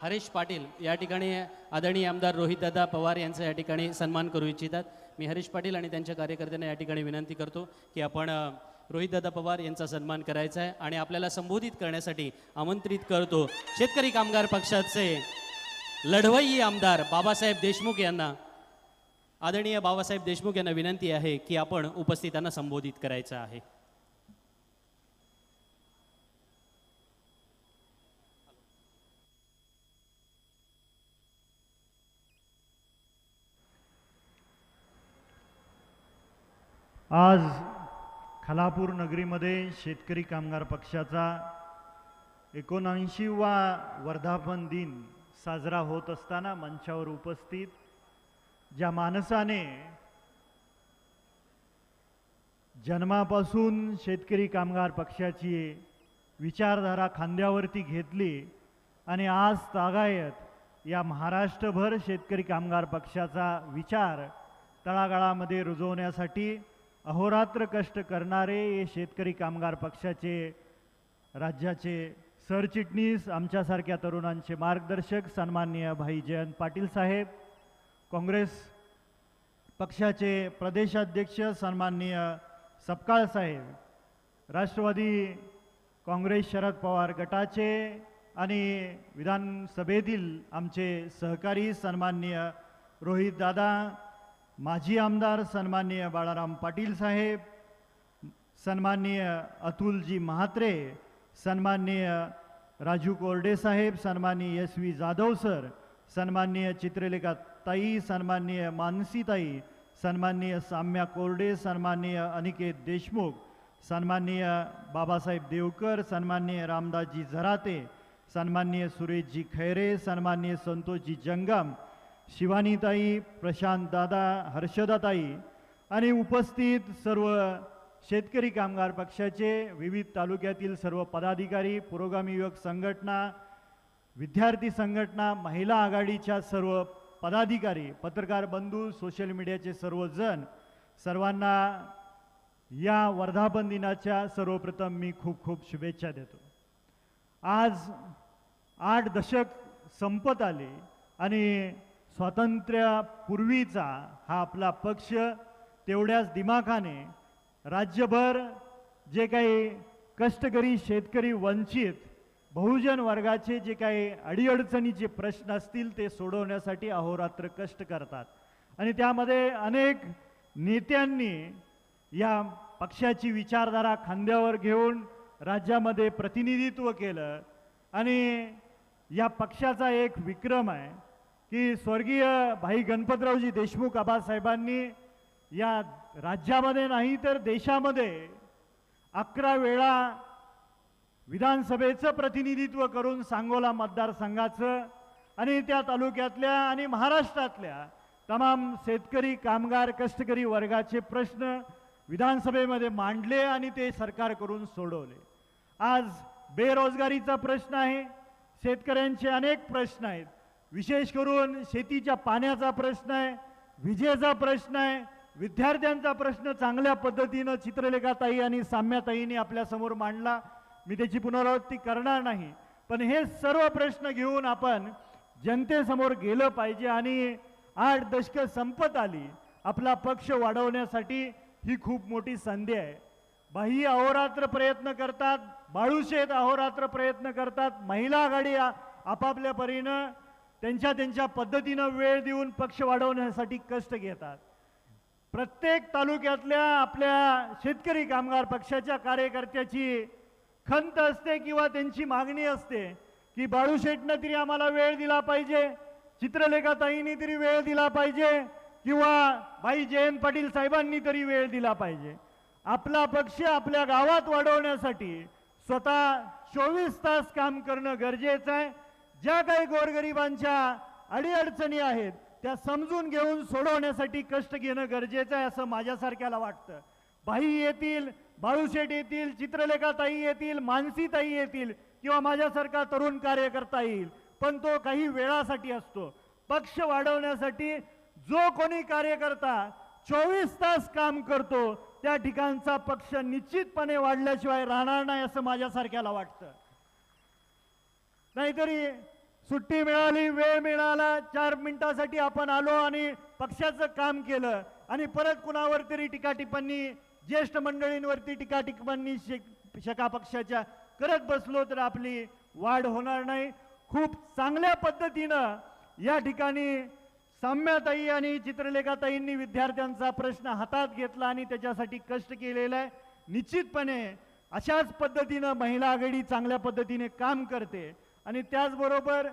हरीश पाटील या ठिकाणी आदरणीय आमदार रोहितदादा पवार यांचा या ठिकाणी सन्मान करू इच्छितात। मी हरीश पाटील आणि त्यांच्या कार्यकर्त्यांना या ठिकाणी विनंती करतो की आपण रोहितदादा पवार यांचा सन्मान करायचा आहे आणि आपल्याला संबोधित करण्यासाठी आमंत्रित करतो शेतकरी कामगार पक्षाचे लढवय्ये आमदार बाबासाहेब देशमुख यांना। आदरणीय बाबासाहेब देशमुख यांना विनंती आहे की आपण उपस्थितांना संबोधित करायचं आहे। आज खालापूर नगरीमध्ये शेतकरी कामगार पक्षाचा 79वा वर्धापन दिन साजरा होत असताना मंचावर उपस्थित ज्या माणसाने जन्मापासून शेतकरी कामगार पक्षाची विचारधारा खांद्यावरती घेतली आणि आज तागायत या महाराष्ट्रभर शेतकरी कामगार पक्षाचा विचार तळागाळामध्ये रुजवण्यासाठी अहोरात्र कष्ट करणारे हे शेतकरी कामगार पक्षाचे राज्याचे सरचिटणीस आमच्यासारख्या तरुणांचे मार्गदर्शक सन्माननीय भाई जयंत पाटील साहेब, काँग्रेस पक्षाचे प्रदेशाध्यक्ष सन्माननीय सपकाळ साहेब, राष्ट्रवादी काँग्रेस शरद पवार गटाचे आणि विधानसभेतील आमचे सहकारी सन्माननीय रोहितदादा, माजी आमदार सन्माननीय बाळाराम पाटील साहेब, सन्माननीय अतुलजी म्हात्रे, सन्माननीय राजू कोरडे साहेब, सन्माननीय SV जाधव सर, सन्माननीय चित्रलेखा ताई, सन्माननीय मानसी ताई, सन्माननीय साम्या कोरडे, सन्माननीय अनिकेत देशमुख, सन्माननीय बाबासाहेब देवकर, सन्माननीय रामदासजी झराते, सन्माननीय सुरेशजी खैरे, सन्माननीय संतोषजी जंगम, शिवानीताई, प्रशांत दादा, हर्षदाताई आणि उपस्थित सर्व शेतकरी कामगार पक्षाचे विविध तालुक्यातील सर्व पदाधिकारी, पुरोगामी युवक संघटना, विद्यार्थी संघटना, महिला आघाडीच्या सर्व पदाधिकारी, पत्रकार बंधू, सोशल मीडियाचे सर्वजण, सर्वांना या वर्धापन दिनाच्या सर्वप्रथम मी खूप खूप शुभेच्छा देतो। आज 8 दशक संपत आले आणि स्वातंत्र्यापूर्वीचा हा आपला पक्ष तेवढ्याच दिमाखाने राज्यभर जे काही कष्टकरी, शेतकरी, वंचित बहुजन वर्गाचे जे काही अडीअडचणीचे प्रश्न असतील ते सोडवण्यासाठी अहोरात्र कष्ट करतात आणि त्यामध्ये अनेक नेत्यांनी या पक्षाची विचारधारा खांद्यावर घेऊन राज्यामध्ये प्रतिनिधित्व केलं आणि या पक्षाचा एक विक्रम आहे की स्वर्गीय भाई गणपतरावजी देशमुख आबासाहेबांनी या राज्यामध्ये नाही तर देशामध्ये 11 वेळा विधानसभेचं प्रतिनिधित्व करून सांगोला मतदारसंघाचं आणि त्या तालुक्यातल्या आणि महाराष्ट्रातल्या तमाम शेतकरी, कामगार, कष्टकरी वर्गाचे प्रश्न विधानसभेमध्ये मांडले आणि ते सरकार करून सोडवले। आज बेरोजगारीचा प्रश्न आहे, शेतकऱ्यांचे अनेक प्रश्न आहेत, विशेष करून शेतीच्या पाण्याचा प्रश्न आहे, विजेचा प्रश्न आहे, विद्यार्थ्यांचा प्रश्न चांगल्या पद्धतीनं चित्रलेखाताई आणि साम्याताईंनी आपल्यासमोर मांडला, मी त्याची पुनरावृत्ती करणार नाही, पण हे सर्व प्रश्न घेऊन आपण जनतेसमोर गेलं पाहिजे आणि 8 दशकं संपत आली, आपला पक्ष वाढवण्यासाठी ही खूप मोठी संधी आहे। बाई अहोरात्र प्रयत्न करतात, बाळूशेठ अहोरात्र प्रयत्न करतात, महिला आघाडी आपापल्या परीनं त्यांच्या पद्धतीनं वेळ देऊन पक्ष वाढवण्यासाठी कष्ट घेतात। प्रत्येक तालुक्यातल्या आपल्या शेतकरी कामगार पक्षाच्या कार्यकर्त्याची खंत असते किंवा त्यांची मागणी असते की बाळूशेठनं तरी आम्हाला वेळ दिला पाहिजे, चित्रलेखाताईंनी तरी वेळ दिला पाहिजे किंवा भाई जयंत पाटील साहेबांनी तरी वेळ दिला पाहिजे। आपला पक्ष आपल्या गावात वाढवण्यासाठी स्वतः 24 तास काम करणं गरजेचं आहे। ज्या काही गोरगरिबांच्या अडीअडचणी आहेत त्या समजून घेऊन सोडवण्यासाठी कष्ट घेणं गरजेचं आहे असं माझ्यासारख्याला वाटतं। भाई येतील, बाळूशेठ येतील, चित्रलेखाताई येतील, मानसीताई येतील किंवा माझ्यासारखा तरुण कार्यकर्ता येईल, पण तो काही वेळासाठी असतो। पक्ष वाढवण्यासाठी जो कोणी कार्यकर्ता 24 तास काम करतो त्या ठिकाणचा पक्ष निश्चितपणे वाढल्याशिवाय राहणार नाही असं माझ्यासारख्याला वाटतं। नाहीतरी सुट्टी मिळाली, वेळ मिळाला, 4 मिनिटासाठी आपण आलो आणि पक्षाचं काम केलं आणि परत कुणावर तरी टीका टिप्पणी, ज्येष्ठ मंडळींवरती टीका टिप्पणी शका पक्षाच्या करत बसलो तर आपली वाढ होणार नाही. खूप चांगल्या पद्धतीनं या ठिकाणी साम्याताई आणि चित्रलेखाताईंनी विद्यार्थ्यांचा प्रश्न हातात घेतला आणि त्याच्यासाठी कष्ट केलेलं आहे. निश्चितपणे अशाच पद्धतीनं महिला आघाडी चांगल्या पद्धतीने काम करते आणि त्याचबरोबर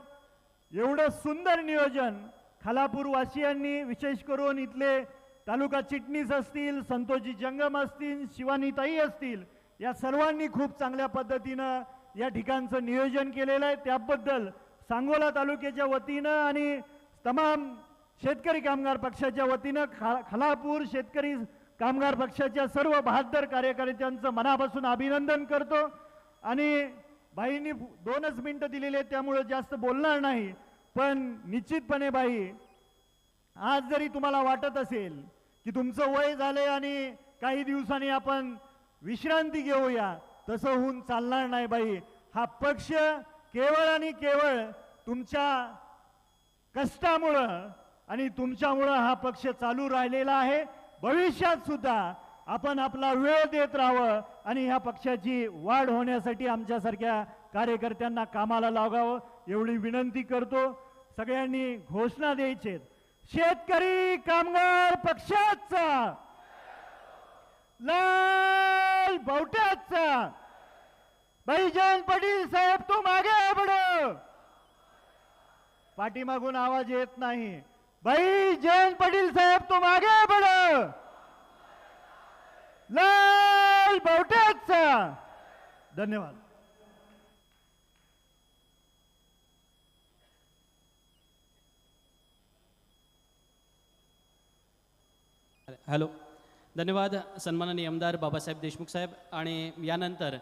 एवढं सुंदर नियोजन खालापूर वासियांनी, विशेष करून इथले तालुका चिटणीस असतील, संतोषजी जंगम असतील, शिवानीताई असतील, या सर्वांनी खूप चांगल्या पद्धतीनं या ठिकाणचं नियोजन केलेलं आहे. त्याबद्दल सांगोला तालुक्याच्या वतीनं आणि तमाम शेतकरी कामगार पक्षाच्या वतीनं खालापूर शेतकरी कामगार पक्षाच्या सर्व 72 कार्यकर्त्यांचं मनापासून अभिनंदन करतो. आणि बाईंनी 2च मिनिटं दिलेले आहेत त्यामुळे जास्त बोलणार नाही, पण निश्चितपणे बाई, आज जरी तुम्हाला वाटत असेल की तुमचं वय झाले आणि काही दिवसांनी आपण विश्रांती घेऊया, तसं होऊन चालणार नाही बाई. हा पक्ष केवळ आणि केवळ तुमच्या कष्टामुळं आणि तुमच्यामुळं हा पक्ष चालू राहिलेला आहे. भविष्यात सुद्धा आपण आपला वेळ देत राहावं आणि ह्या पक्षाची वाढ होण्यासाठी आमच्यासारख्या कार्यकर्त्यांना कामाला लागावं एवढी विनंती करतो. सगळ्यांनी घोषणा द्यायची, शेतकरी कामगार पक्षाचा, लाल बावट्याचा. भाई जयंत पाटील साहेब तुम आगे बढ़ो. पाठीमागून आवाज येत नाही. भाई जयंत पाटील साहेब तुम आगे बढ़ो. लाल बावट्याचा. धन्यवाद. हॅलो, धन्यवाद सन्माननीय आमदार बाबासाहेब देशमुख साहेब. आणि यानंतर